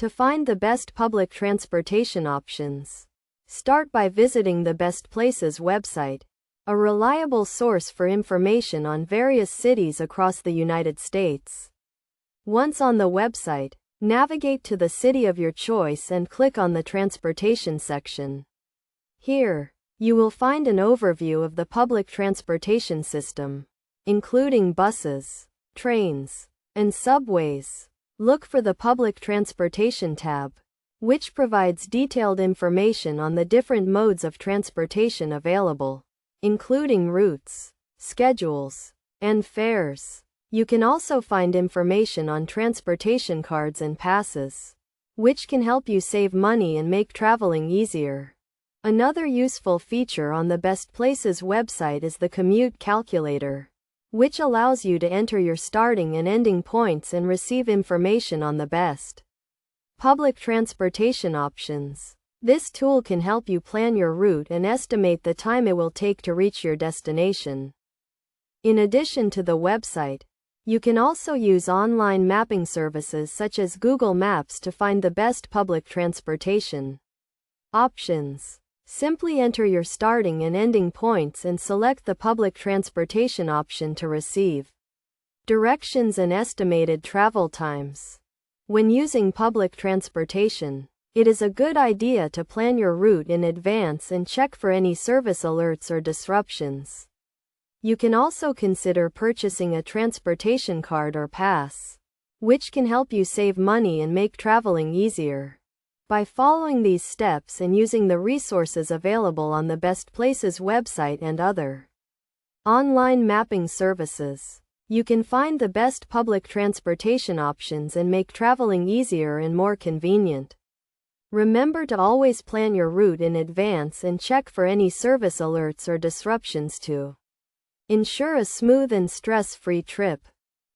To find the best public transportation options, start by visiting the Best Places website, a reliable source for information on various cities across the United States. Once on the website, navigate to the city of your choice and click on the Transportation section. Here, you will find an overview of the public transportation system, including buses, trains, and subways. Look for the Public Transportation tab, which provides detailed information on the different modes of transportation available, including routes, schedules, and fares. You can also find information on transportation cards and passes, which can help you save money and make traveling easier. Another useful feature on the Best Places website is the Commute Calculator, which allows you to enter your starting and ending points and receive information on the best public transportation options. This tool can help you plan your route and estimate the time it will take to reach your destination. In addition to the website, you can also use online mapping services such as Google Maps to find the best public transportation options. Simply enter your starting and ending points and select the public transportation option to receive directions and estimated travel times. When using public transportation, it is a good idea to plan your route in advance and check for any service alerts or disruptions. You can also consider purchasing a transportation card or pass, which can help you save money and make traveling easier. By following these steps and using the resources available on the Best Places website and other online mapping services, you can find the best public transportation options and make traveling easier and more convenient. Remember to always plan your route in advance and check for any service alerts or disruptions to ensure a smooth and stress-free trip.